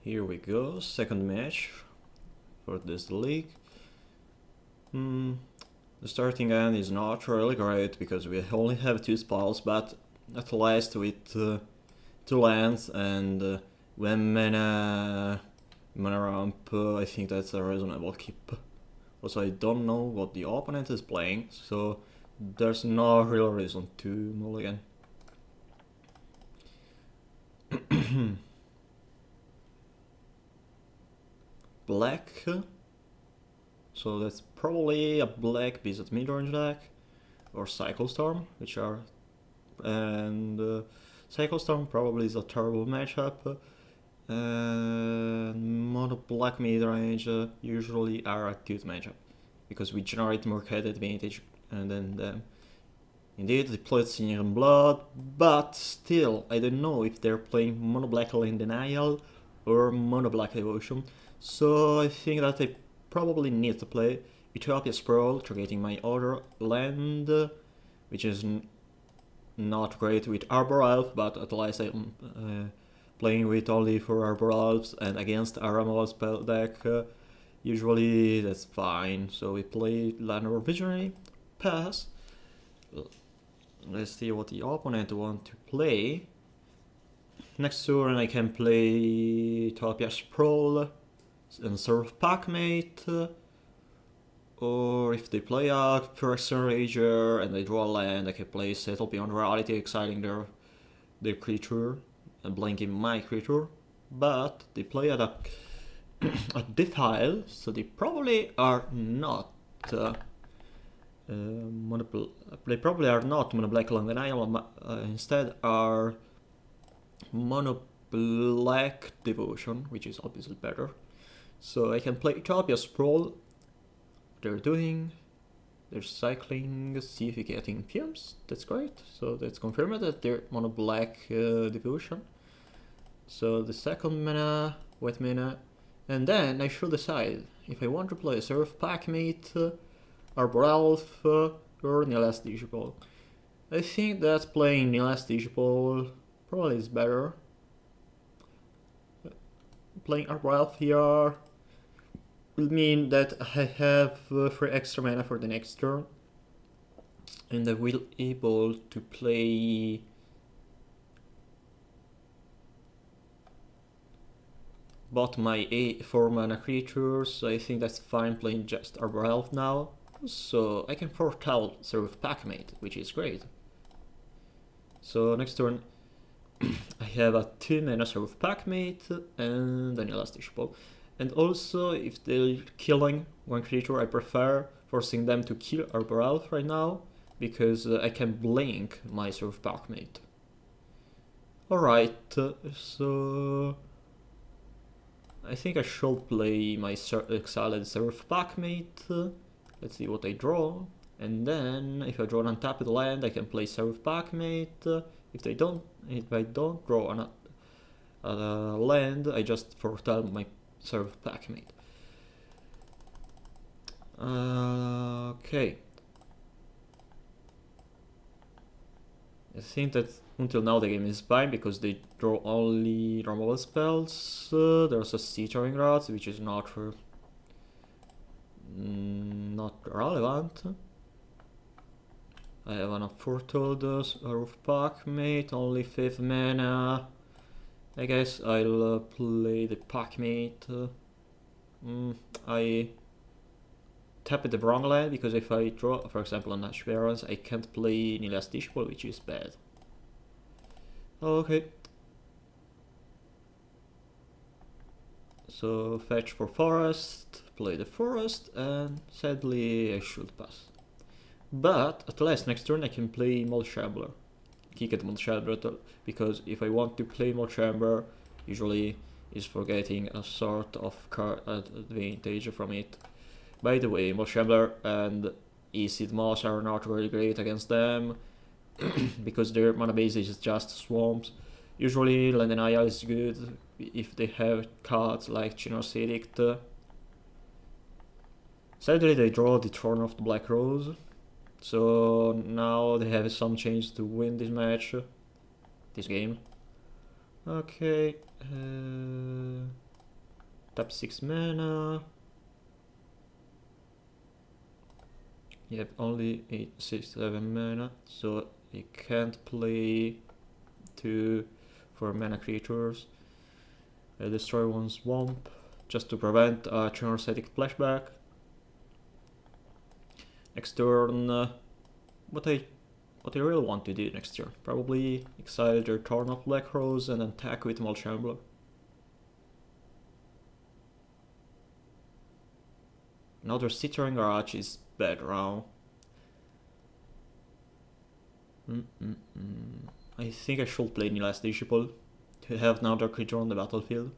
here we go, second match for this league. The starting end is not really great because we only have 2 spells, but at least with 2 lands and 1 mana ramp, I think that's a reasonable keep. Also, I don't know what the opponent is playing, so there's no real reason to mulligan. Black, so that's probably a black beast mid-range deck, or Cycle Storm, which are, and Cycle Storm probably is a terrible matchup, and mono black mid-range usually are a good matchup, because we generate more card advantage, and then them. Indeed, they played Senior in Blood, but still, I don't know if they're playing mono black Land Denial or mono black Devotion. So I think that I probably need to play Utopia Sprawl, targeting my other land, which is not great with Arbor Elf, but at least I'm playing with only 4 Arbor Elves, and against a removal spell deck, usually that's fine. So we play Landor Visionary, pass. Let's see what the opponent wants to play. Next turn I can play Utopia Sprawl and serve Packmate, or if they play a Person Rager and they draw a land, I can play Settle Beyond Reality, exiling their creature and blanking my creature. But they play at a Defile, so they probably are not they probably are not mono black Land Denial, instead are mono black Devotion, which is obviously better. So I can play Utopia Sprawl. They're cycling, see if we get Impiums, that's great. So that's confirmed that they're mono black Devotion. So the second mana, white mana, and then I should decide if I want to play Seraph Packmate, Arbor Elf, or Nihilas Digipole. I think that playing Nihilas Digipole probably is better. Playing Arbor Elf here will mean that I have 3 extra mana for the next turn, and I will able to play both my 4 mana creatures. I think that's fine playing just Arbor Elf now, so I can foretell Seraph Packmate, which is great. So next turn I have a 2 mana Seraph Packmate and a Nihilas Digipole. And also, if they're killing one creature, I prefer forcing them to kill Arbor Elf right now, because I can blink my Seraph Packmate. Alright, so I think I should play my exiled Seraph Packmate. Let's see what I draw. And then, if I draw an untapped land, I can play Seraph Packmate. If I don't draw a land, I just foretell my Seraph Packmate. Okay. I think that until now the game is fine because they draw only removal spells. There's a Searing Rods, which is not relevant. I have an Unforetold Seraph Packmate, only 5 mana. I guess I'll play the Packmate. I tap the wrong land because if I draw, for example, an Ash Barrens, I can't play Nihilas Digipole, which is bad. Okay. So fetch for forest, play the forest, and sadly I should pass. But at least next turn I can play Mold Shambler. Kick at Mold Shambler, because if I want to play Mold Chamber, usually is for getting a sort of card advantage from it. By the way, Mold Shambler and Acid Moss are not really great against them, because their mana base is just swamps. Usually Land Denial is good if they have cards like Chinor's Edict. Sadly they draw the Thorn of the Black Rose, so now they have some chance to win this match, this game. Okay, tap 6 mana. You have only 8, 6, 7 mana, so you can't play 2 for mana creatures. Destroy one swamp just to prevent a Rhystic flashback. Next turn, what I really want to do next turn, probably exile their Thorn of Black Rose and attack with Malchambler. Another Citron Garage is bad now. I think I should play Nila's Disciple to have another creature on the battlefield.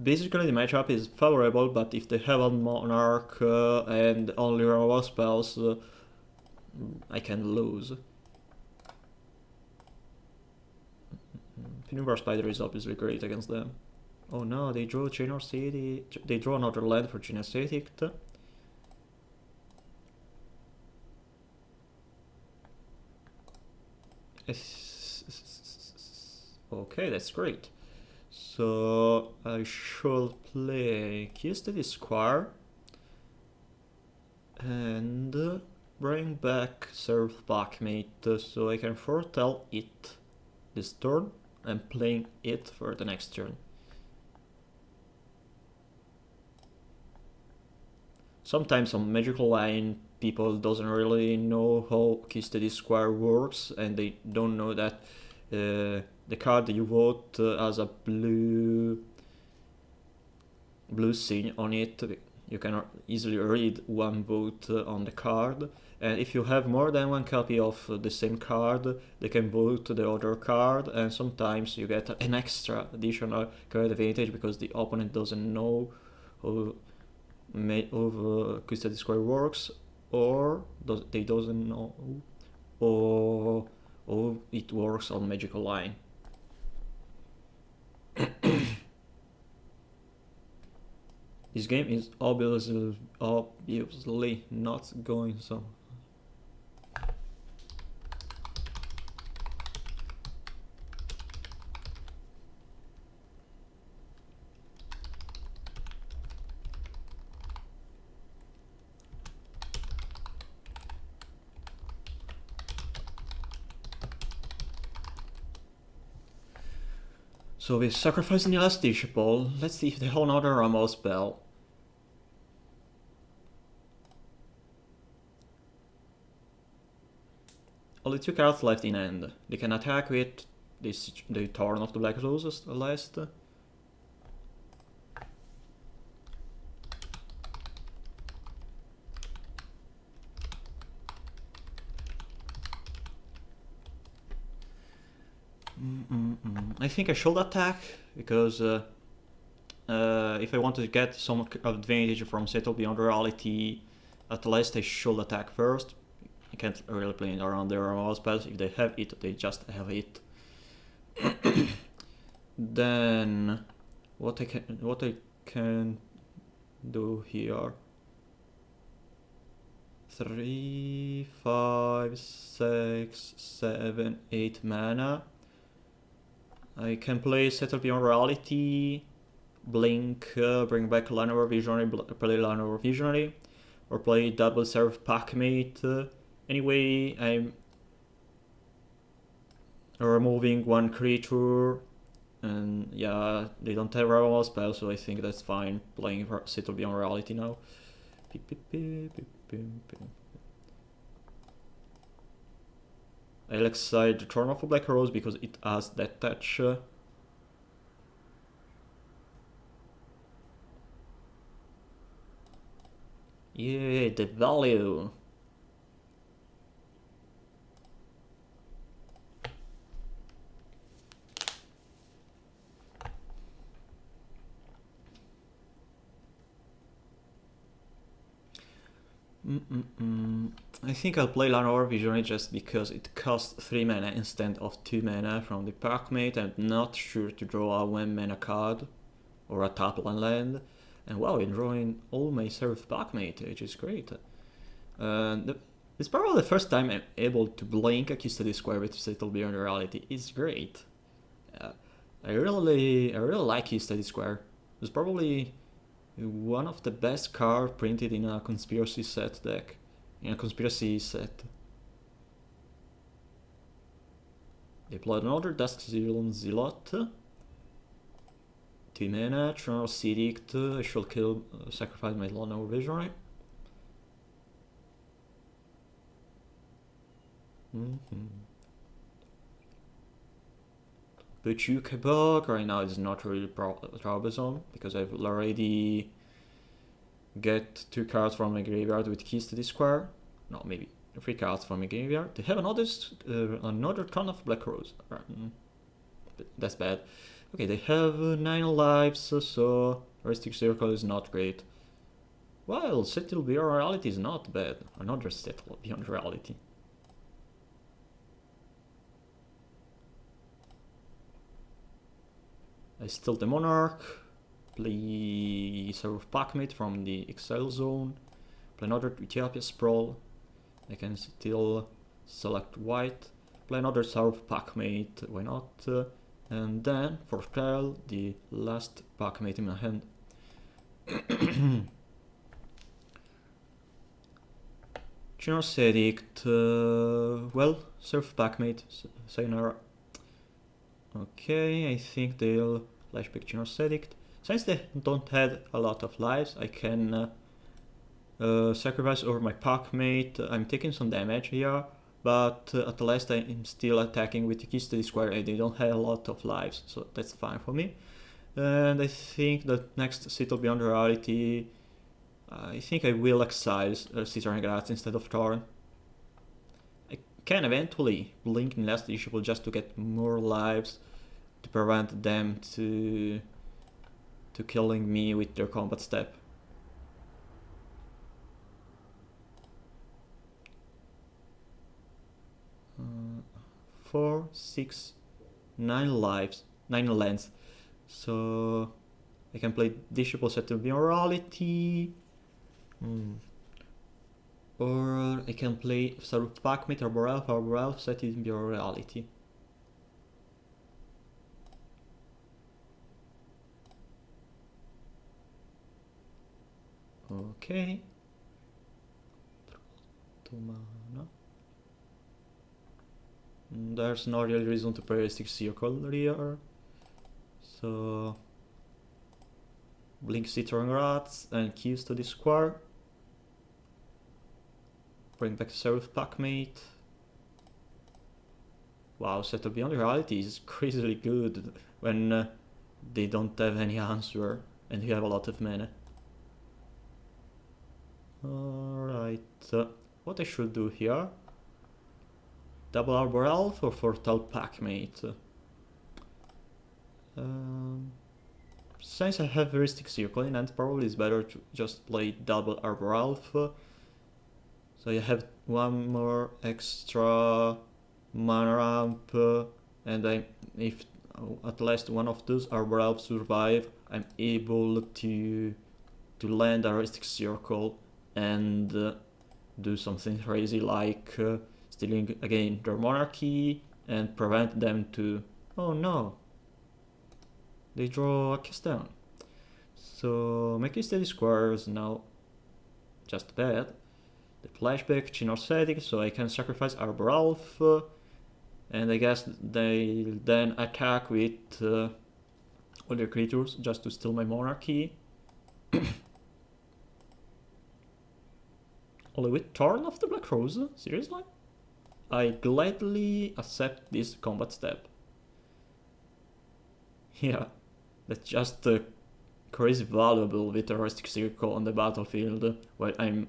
Basically the matchup is favorable, but if they have a Monarch and only removal spells, I can lose. Penumbra Spider is obviously great against them. Oh no, they draw City. They draw another land for Genesthetic. Okay, that's great. So I should play Kiested Squire and bring back Seraph Packmate so I can foretell it this turn and playing it for the next turn. Sometimes on Magical Line people doesn't really know how Kiested Squire works, and they don't know that the card that you vote has a blue sign on it. You can easily read one vote on the card, and if you have more than one copy of the same card, they can vote the other card, and sometimes you get an extra additional card advantage because the opponent doesn't know how Kiested Square works, or they doesn't know or how it works on Magical Line. This game is obviously not going so. So we sacrifice the last Disciple. Let's see if they have another Ramo spell. Only 2 cards left in hand. They can attack with this, the Thorn of the Black Roses last. I think I should attack, because if I want to get some advantage from Settle Beyond Reality, at least I should attack first. I can't really play around their removal spells. If they have it, they just have it. Then what I can do here? 3, 5, 6, 7, 8 mana. I can play Settle Beyond Reality, Blink, bring back Line Over Visionary, play Line Over Visionary, or play double Seraph Packmate. Anyway, I'm removing one creature, and yeah, they don't have removal spell, so I think that's fine. Playing Settle Beyond Reality now. I'll exile the Thorn of a Black Rose because it has that touch. Yeah, the value. I think I'll play Llanowar Visionary just because it costs 3 mana instead of 2 mana from the Packmate. I'm not sure to draw a 1 mana card or a tap land. And wow, I'm drawing all my Seraph Packmate, which is great. It's probably the first time I'm able to blink a key study square with Settle Beyond Reality. It's great. I really like key study square. It's probably one of the best cards printed in a conspiracy set deck. In a conspiracy set. Deployed another Dusk Zealot. 2 mana, Channel Edict. I shall kill, sacrifice my Lano Visionary. But you Kebog right now is not really troublesome because I've already get 2 cards from my graveyard with keys to this square. No, maybe 3 cards from my graveyard. They have another ton of Black Rose. That's bad. Okay, they have 9 lives, so Rhystic Circle is not great. Well, Settle Beyond Reality is not bad. Another Settle Beyond Reality. I steal the Monarch, play Seraph Packmate from the Exile Zone, play another Ethiopia Sprawl. I can still select white, play another Seraph Packmate, why not? And then, for spell, the last Packmate in my hand. Generous Edict, well, Seraph Packmate, sayonara. Okay, I think they'll flashback Generous Edict. Since they don't have a lot of lives, I can sacrifice over my Packmate. I'm taking some damage here, but at last I'm still attacking with the keys to the square and they don't have a lot of lives, so that's fine for me. And I think that next Settle Beyond Reality, I think I will exile Caesar and Graz instead of Thorn. I can eventually blink in last issue just to get more lives to prevent them to killing me with their combat step. 4, 6, 9 lives, 9 lands. So I can play Disciple Settle Beyond Reality. Or I can play Seraph Packmate, Arbor Elf, Settle Beyond Reality. Okay. 2 mana. There's no real reason to play Rhystic Circle here. So blink Citron Rats and keys to the square. Bring back Seraph Packmate. Wow, Settle Beyond Reality is crazily good when they don't have any answer and you have a lot of mana. Alright, what I should do here? Double Arbor Elf or Fortal Packmate? Since I have Rhystic Circle in hand, probably it's better to just play double Arbor Elf. So you have 1 more extra mana ramp, and if at least one of those Arbor Elves survive, I'm able to land a Rhystic Circle and do something crazy like stealing again their monarchy and prevent them to... Oh no! They draw a cast down. So my key steady square is now just bad. The flashback Generous Edict, so I can sacrifice Arbor Elf, and I guess they then attack with other creatures just to steal my monarchy. Only with Thorn of the Black Rose? Seriously? I gladly accept this combat step. Yeah, that's just crazy valuable with a Rhystic Circle on the battlefield while I'm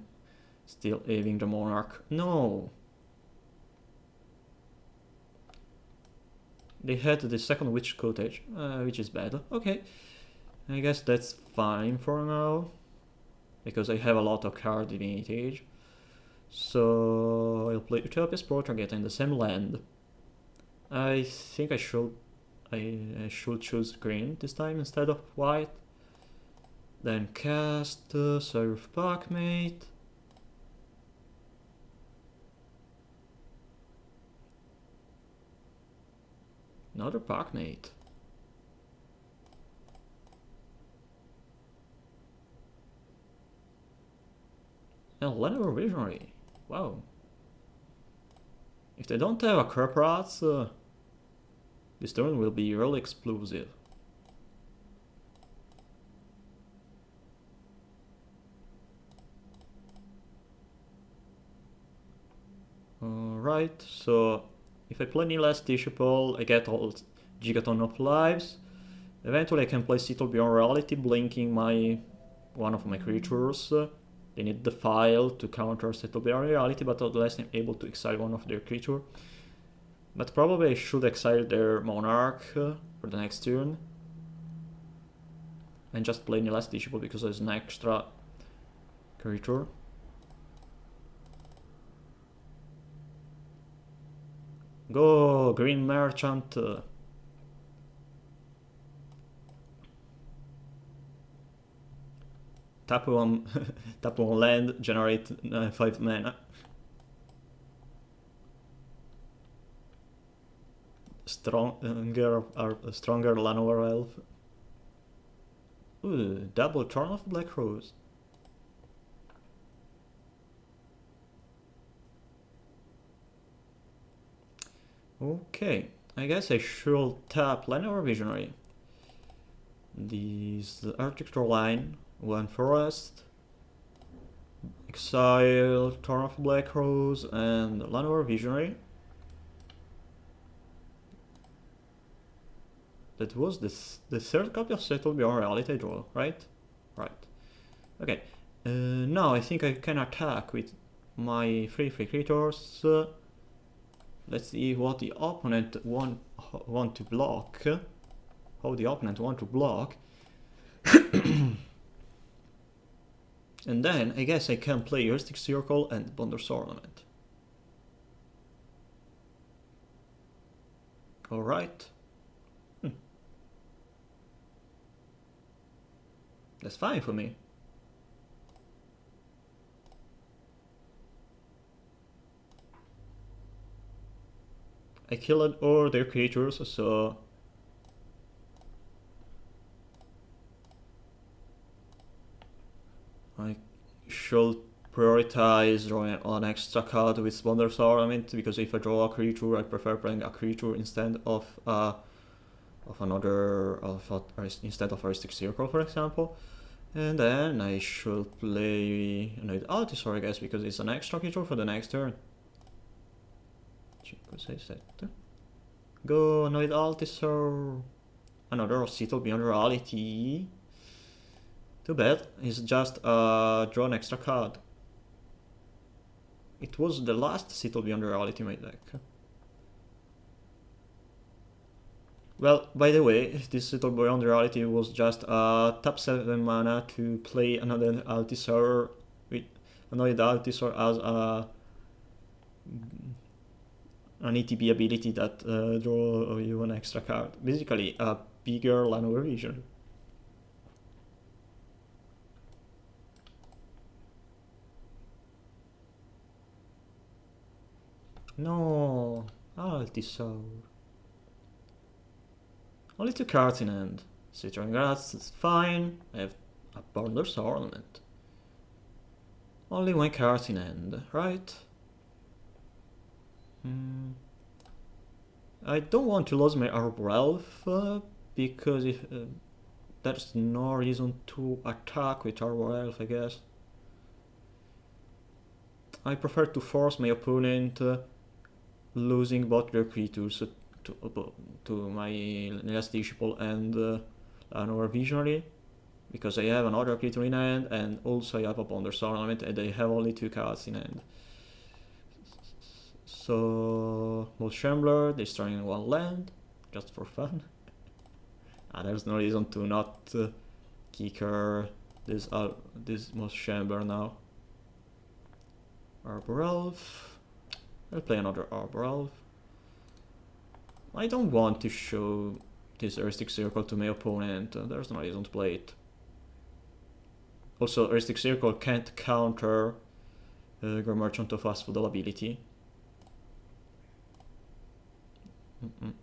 still having the Monarch. No! They had the second Witch Cottage, which is bad. Okay, I guess that's fine for now, because I have a lot of card advantage. So I'll play Utopia's Portrait getting the same land. I think I should choose green this time instead of white. Then cast Seraph Packmate. Another Parkmate. And Lenovo Visionary. Wow. If they don't have a Crab Rats, this turn will be really explosive. Alright, so if I play Nilas Disciple, I get all Gigaton of lives. Eventually I can play Settle Beyond Reality, blinking one of my creatures. They need the file to counter Settle Beyond Reality, but unless I'm able to exile one of their creatures. But probably I should exile their Monarch for the next turn. And just play Nilas Disciple because there's an extra creature. Go, Green Merchant! Tap one, tap one land, generate 5 mana. Stronger Llanowar Elf. Ooh, double Turn of Black Rose. Okay, I guess I should tap Llanowar Visionary. The Arctic Line, 1 Forest, exile Turn of Black Rose and Llanowar Visionary. That was the third copy of Settle Beyond Reality I draw, right? Right. Okay, now I think I can attack with my 3/3 creatures. Let's see what the opponent want to block. How the opponent want to block. And then I guess I can play Rhystic Circle and Bonder's Ornament. Alright. That's fine for me. I killed all their creatures, so I should prioritize drawing an extra card with Bonder's Ornament, because if I draw a creature, I prefer playing a creature instead of instead of a Rhystic Circle, for example. And then I should play Annoyed Altisor, I guess, because it's an extra creature for the next turn. 5, 6, 7. Go, Annoyed Altisor. Another Settle Beyond Reality. Too bad, it's just draw an extra card. It was the last Settle Beyond Reality in my deck. Well, by the way, this Settle Beyond Reality was just tap 7 mana to play another Altisor with Annoyed Altisor as an ETB ability that draw you an extra card. Basically, a bigger Llanowar Vision. No, Altisor. Only 2 cards in hand. Citron Grass is fine. I have a Bonder's Ornament. Only 1 card in hand, right? I don't want to lose my Arbor Elf because if there's no reason to attack with Arbor Elf, I guess. I prefer to force my opponent losing both their creatures to my Nilas Disciple and Llanowar Visionary, because I have another creature in hand and also I have a Bonder's Ornament and I have only 2 cards in hand. So, Mold Shambler, destroying 1 land, just for fun. There's no reason to not kicker this Mold Shambler now. Arbor Elf. I'll play another Arbor Elf. I don't want to show this Rhystic Circle to my opponent, there's no reason to play it. Also, Rhystic Circle can't counter Grand Merchant of Asphodel ability.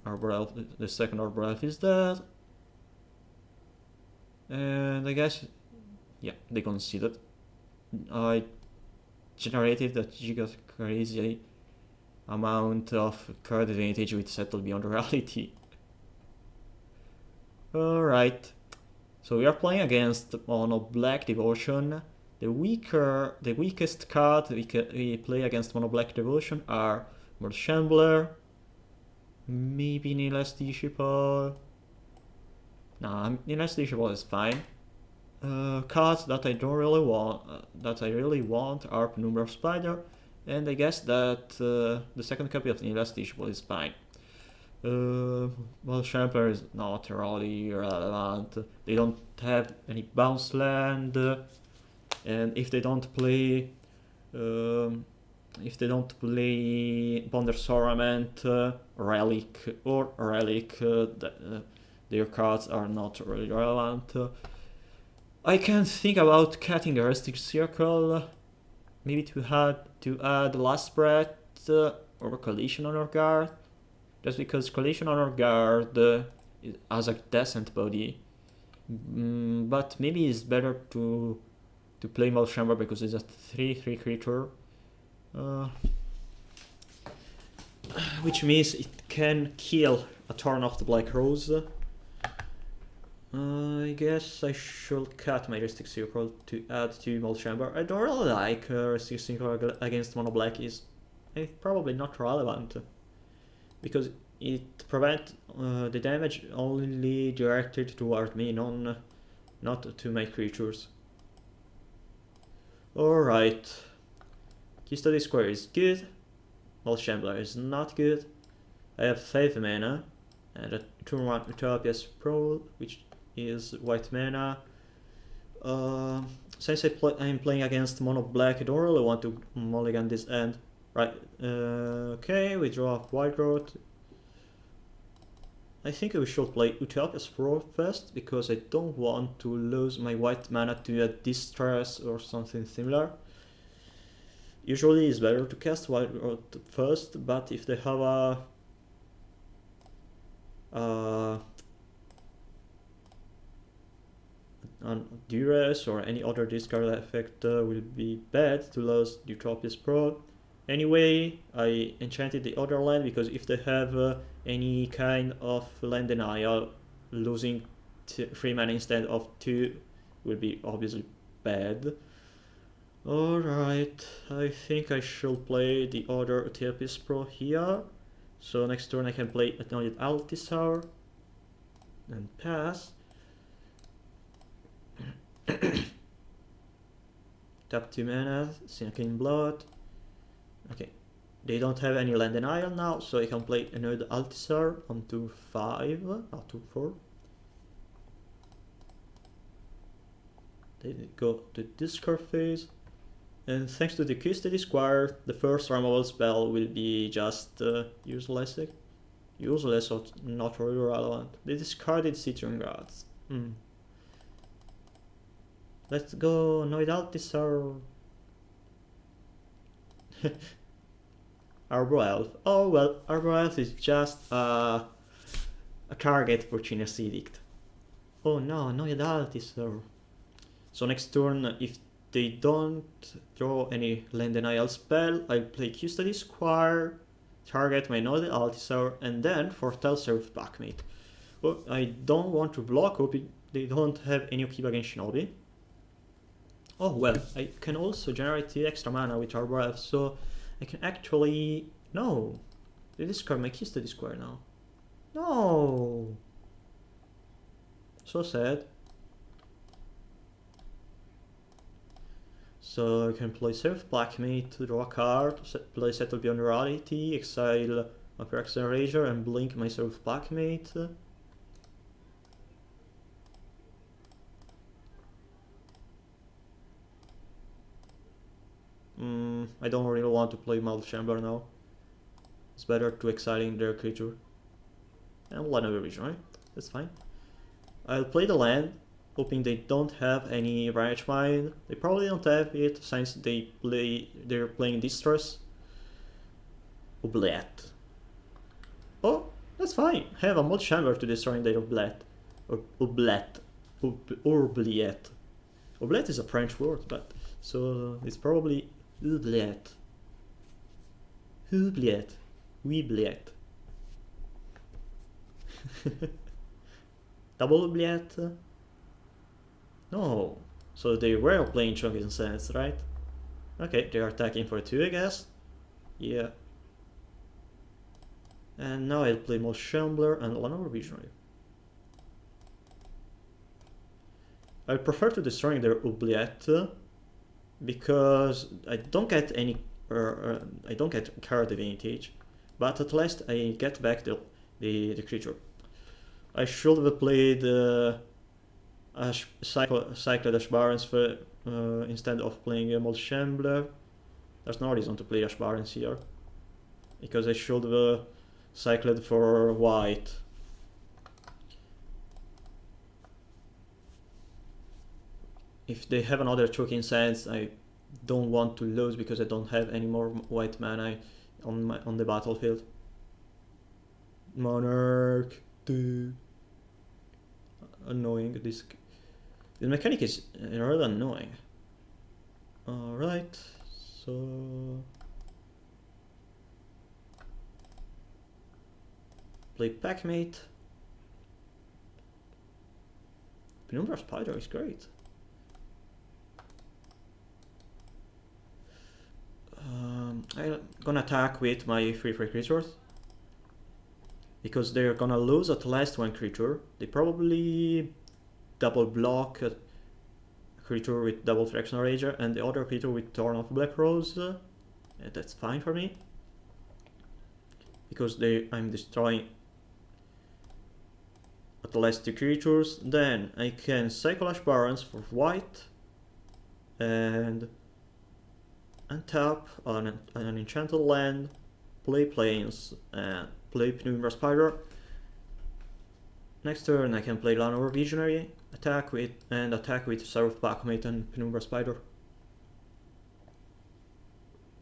Arbor Elf, the second Arbor Elf is dead. And I guess, yeah, they conceded. I generated a giga crazy amount of card advantage with Settle Beyond Reality. Alright, so we are playing against Mono Black Devotion. The weakest card we play against Mono Black Devotion are Mord Shambler, maybe Nilas Disciple. Nah, Nilas Disciple is fine. Cards that I don't really want, that I really want are Penumbra Spider, and I guess that the second copy of Nilas Disciple is fine. Well, Shambler is not really relevant. They don't have any bounce land, and if they don't play Bonder's Ornament, Relic, or Relic, their cards are not really relevant. I can think about cutting the Rhystic Circle, maybe to add Last Breath or Collision Honor Guard, just because Collision Honor Guard has a decent body, but maybe it's better to play Malchamber because it's a 3/3 creature, which means it can kill a turn of the Black Rose. I guess I should cut my Rhystic Circle to add to Malchamber. I don't really like Rhystic Circle against Mono Black. It's probably not relevant, because it prevents the damage only directed toward me, not to my creatures. Alright, Custody Square is good, Malchamber is not good. I have 5 mana, and a turn 1 Utopia's Sprawl, which is white mana. Since I'm playing against Mono Black, I don't really want to mulligan this end. Right, okay, we draw a White Road. I think we should play Utopia's Sprawl first, because I don't want to lose my white mana to a Distress or something similar. Usually it's better to cast White Road first, but if they have a Duress or any other discard effect will be bad to lose Utopia's Sprawl. Anyway, I enchanted the other land because if they have any kind of land denial, losing 3 mana instead of 2 will be obviously bad. Alright, I think I should play the other Utopia's Pro here. So next turn I can play Anointed Altisar and pass. Tap 2 mana, Sinking Blood. Okay, they don't have any land denial now, so I can play another Altisar on 2/5, not 2/4. They go to discard phase, and thanks to the Custody Square, the first removal spell will be just useless or not really relevant. They discarded Citron Guards. Let's go Noid Altisar. Arbor Elf. Oh well, Arbor Elf is just a target for Chiner's Edict. Oh no, Noid Altisar. So next turn, if they don't draw any land denial spell, I play Custody Square, target my Noid Altisar, and then foretell Seraph Blackmate. Well, I don't want to block up, they don't have any upkeep against Shinobi. Oh well, I can also generate the extra mana with Arbor Elf, so I can actually... No! They discard my Custody Square now. No! So sad. So I can play Seraph Blackmate to draw a card, play Settle Beyond Reality, exile my Phyrexian Rager and blink my Seraph Blackmate. I don't really want to play Malchamber now. It's better to exiling their creature. And Land of Vision, right? That's fine. I'll play the land, hoping they don't have any Branch Mine. They probably don't have it since they're playing Distress. Oublet. Oh, that's fine. Have a mod chamber to destroy their oublet. Or oublet. Oubliette. Oublet is a French word, but so it's probably oubliette. Oubliette. Oubliette. Double oubliette? No. So they were playing Chunky and Sense, right? Okay, they are attacking for 2, I guess. Yeah. And now I'll play Mod Shambler and another Visionary. I prefer to destroying their oubliette because I don't get any I don't get card advantage, but at least I get back the creature. I should have played Cycled Ash Barons instead of playing a Mod Shambler. There's no reason to play Ash Barons here, because I should have cycled for white. If they have another Choking Sands, I don't want to lose because I don't have any more white mana on the battlefield. Monarch. Annoying. This mechanic is really annoying. Alright, so play Packmate. Penumbra Spider is great. I'm gonna attack with my 3/3 creatures because they're gonna lose at least one creature. They probably double block a creature with double Fraction Rager and the other creature with Thorn of Black Rose. That's fine for me because I'm destroying at least 2 creatures. Then I can Cycle Ash Barons for white and untap on an enchanted land, play Plains, and play Penumbra Spider. Next turn I can play Llanowar Visionary, attack with Seraph Packmate and Penumbra Spider.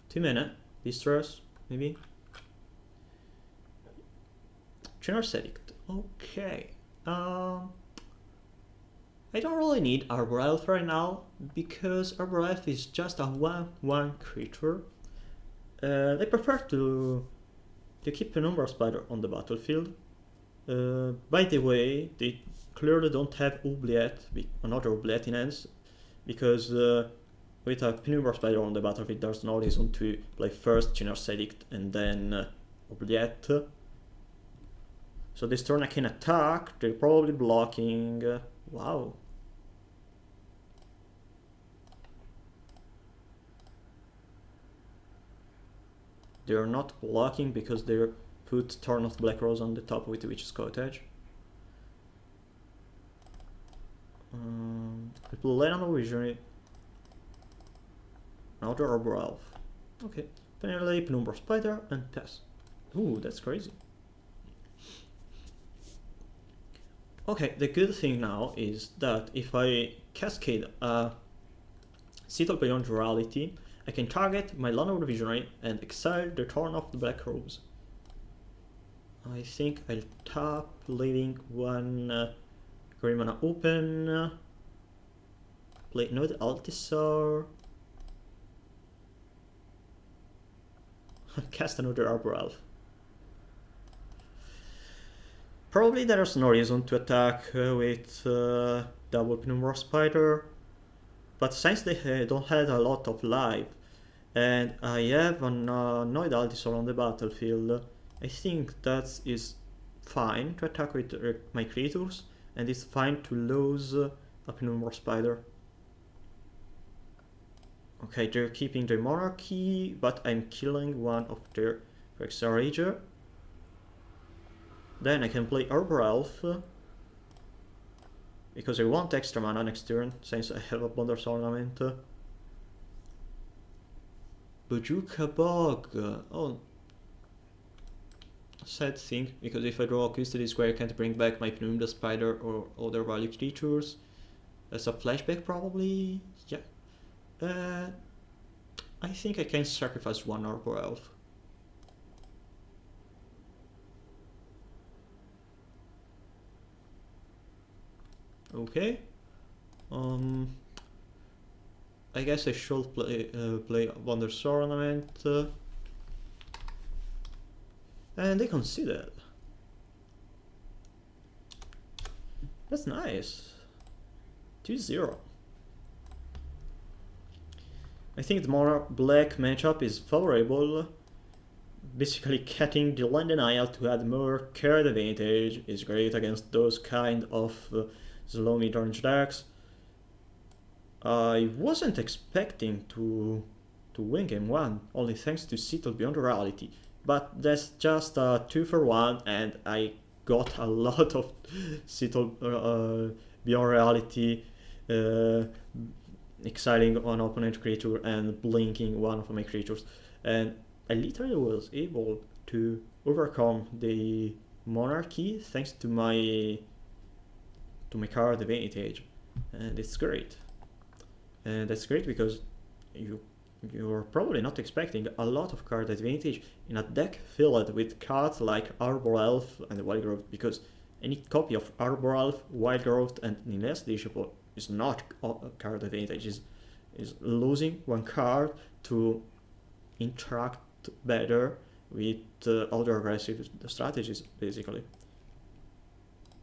2 mana, Distress, maybe. Generous Edict, okay. I don't really need Arbor Elf right now, because Arbor Elf is just a 1/1 creature. I prefer to keep Penumbra Spider on the battlefield. By the way, they clearly don't have another Oubliette in hands, because with a Penumbra Spider on the battlefield there's no reason to play first Generous Edict and then Oubliette. So this turn I can attack, they're probably blocking. Wow. They're not blocking because they put Thorn of Black Rose on the top with the Witch's Cottage. I play Llanowar Visionary. Another Arbor Elf. Okay. Finally, Penumbra Spider and Tess. Ooh, that's crazy. Okay, the good thing now is that if I cascade a Citadel Beyond Duality, I can target my Llanowar Visionary and exile the Thorn of the Black Rose. I think I'll tap, leaving one green mana open. Play another Altisar. Cast another Arbor Elf. Probably there's no reason to attack with double Penumbra Spider, but since they don't have a lot of life, and I have an Noid Altisar on the battlefield, I think that is fine to attack with my creatures, and it's fine to lose a Penumbra Spider. Okay, they're keeping their Monarchy, but I'm killing one of their Fraction Rager. Then I can play Arbor Elf, because I want extra mana next turn, since I have a Bonder's Ornament. Bojuka Bog, oh, sad thing, because if I draw a Custody Square I can't bring back my Penumbra Spider or other value creatures. That's a flashback probably, yeah. I think I can sacrifice one Arbor Elf. Okay. I guess I should play Wonders Ornament. And they conceded. That's nice. 2-0. I think the more black matchup is favorable. Basically getting the land denial to add more card advantage is great against those kind of slow mid-range decks. I wasn't expecting to win game 1, only thanks to Settle Beyond Reality. But that's just a 2-for-1 and I got a lot of Settle Beyond Reality, exiling one opponent creature and blinking one of my creatures. And I literally was able to overcome the monarchy thanks to my card advantage. And it's great. And that's great because you're probably not expecting a lot of card advantage in a deck filled with cards like Arbor Elf and Wild Growth, because any copy of Arbor Elf, Wild Growth, and Nines Disciple is not card advantage, is losing one card to interact better with other aggressive strategies, basically.